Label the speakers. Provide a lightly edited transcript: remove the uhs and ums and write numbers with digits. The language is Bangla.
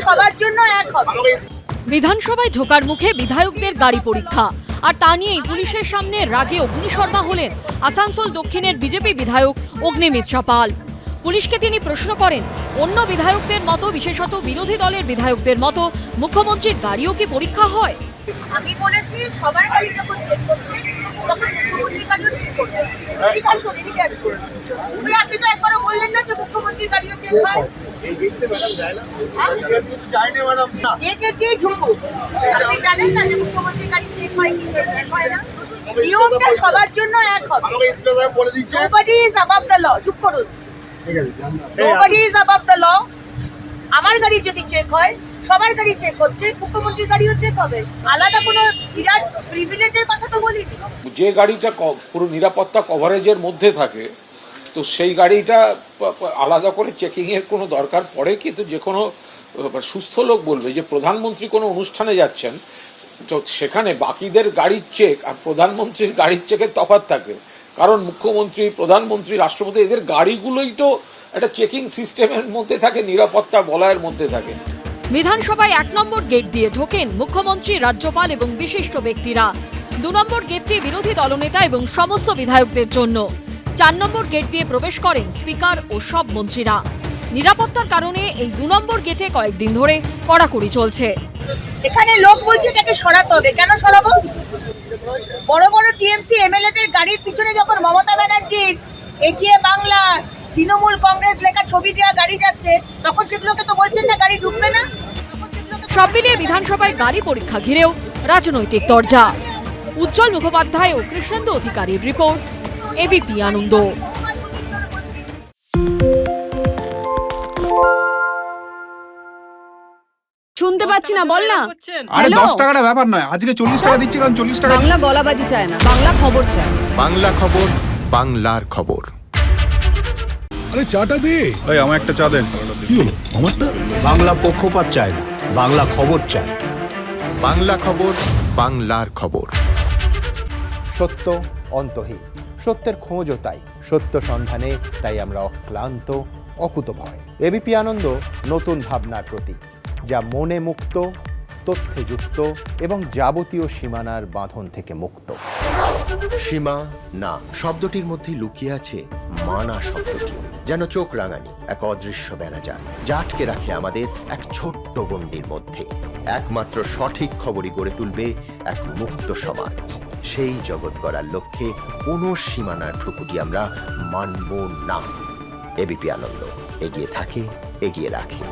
Speaker 1: সবার জন্য এক হবে।
Speaker 2: বিধানসভায় ঢোকার মুখে বিধায়কদের গাড়ি পরীক্ষা, আর তা নিয়েই পুলিশের সামনে রাগে অগ্নিশর্মা হলেন আসানসোল দক্ষিণের বিজেপি বিধায়ক অগ্নিমিত্রা পাল। পুলিশকে তিনি প্রশ্ন করেন, অন্য বিধায়কদের মতো, বিশেষত বিরোধী দলের বিধায়কদের মতো মুখ্যমন্ত্রীর গাড়িও কি পরীক্ষা হয়?
Speaker 1: আমি বলেছি সবার গাড়ি যখন চেক করছে তখন মুখ্যমন্ত্রীর গাড়িও চেক করবে। ঠিক আছে, এদিকে আসুন। আপনি তো একবারও বললেন না যে মুখ্যমন্ত্রীর গাড়িও চেক হয়। আপনি জানেন না যে মুখ্যমন্ত্রীর গাড়ি চেক হয় কি চেক হয় না? নিয়মটা সবার জন্য এক হবে। Nobody is above the law. চুপ করুন। Nobody is above the law. আমার গাড়ি যদি চেক হয়, সবার গাড়ি চেক হচ্ছে, মুখ্যমন্ত্রীর গাড়িও চেক হবে। আলাদা কোনো বিরাট প্রিভিলেজের কথা তো বলিনি।
Speaker 3: যে গাড়িটা পুরো নিরাপত্তা কভারেজের মধ্যে থাকে, তো সেই গাড়িটা আলাদা করে চেকিংয়ের কোনো দরকার পড়ে কি? তো যে কোনো সুস্থ লোক বলবে যে প্রধানমন্ত্রী কোনো অনুষ্ঠানে যাচ্ছেন, তো সেখানে বাকিদের গাড়ির চেক আর প্রধানমন্ত্রীর গাড়ির চেকের তফাৎ থাকে। কারণ মুখ্যমন্ত্রী, প্রধানমন্ত্রী, রাষ্ট্রপতি এদের গাড়িগুলোই তো একটা চেকিং সিস্টেমের মধ্যে থাকে, নিরাপত্তা বলয়ের মধ্যে থাকে।
Speaker 2: বিধানসভায় 1 নম্বর গেট দিয়ে ঢোকেন মুখ্যমন্ত্রী, রাজ্যপাল এবং বিশিষ্ট ব্যক্তিরা। 2 নম্বর গেটটি বিরোধী দলনেতা এবং সমস্ত বিধায়কদের জন্য। 4 নম্বর গেট দিয়ে প্রবেশ করেন স্পিকার ও সব মন্ত্রীরা। নিরাপত্তার কারণে এই 2 নম্বর গেটে কয়েকদিন ধরে কড়াকড়ি চলছে।
Speaker 1: এখানে লোক বলছে এটাকে সরাতে হবে। কেন সরাবো? বড় বড় টিএমসি এমএলএদের গাড়ির পিছনে যখন মমতা ব্যানার্জির এগিয়ে বাংলা, তৃণমূল কংগ্রেস লেখা ছবি দেওয়া গাড়ি যাচ্ছে, তখন সেগুলোকে তো বলছেন না গাড়ি ঢুকবে না।
Speaker 2: সব মিলিয়ে বিধানসভায় গাড়ি পরীক্ষা ঘিরেও রাজনৈতিক তরজা। উজ্জ্বল মুখোপাধ্যায় ও কৃষ্ণেন্দু অধিকারীর রিপোর্ট, এবিপি আনন্দ।
Speaker 4: শুনতে পাচ্ছি না, বল না।
Speaker 5: আরে 10 টাকাটা ব্যাপার নয়, আজকে 40 টাকা দিচ্ছি, কারণ 40 টাকা।
Speaker 4: বাংলা গলাবাজি চায় না, বাংলা খবর চায়।
Speaker 6: বাংলা খবর, বাংলার খবর।
Speaker 5: আরে চাটা দে। এই আমার একটা চা দেন। কি হলো আমারটা?
Speaker 7: বাংলা পক্ষপাত চায় না, বাংলা খবর চায়।
Speaker 6: বাংলা খবর, বাংলার খবর।
Speaker 8: সত্য অন্তহীন, সত্যের খোঁজও তাই, সত্য সন্ধানে তাই আমরা অক্লান্ত, অকুতভয়। এবিপি আনন্দ নতুন ভাবনার প্রতীক, যা মনে মুক্ত, তথ্যে যুক্ত এবং যাবতীয় সীমানার বাঁধন থেকে মুক্ত।
Speaker 6: সীমা না শব্দটির মধ্যে লুকিয়ে আছে মানা শব্দটি, যেন চোখ রাঙানি এক অদৃশ্য বেড়াজাল, যা আটকে রাখে আমাদের এক ছোট্ট গণ্ডির মধ্যে। একমাত্র সঠিক খবরই গড়ে তুলবে এক মুক্ত সমাজ। সেই জগৎ গড়ার লক্ষ্যে কোনো সীমানার ঠুকুটি আমরা মানব না। এবিপি আনন্দ এগিয়ে থাকে, এগিয়ে রাখে।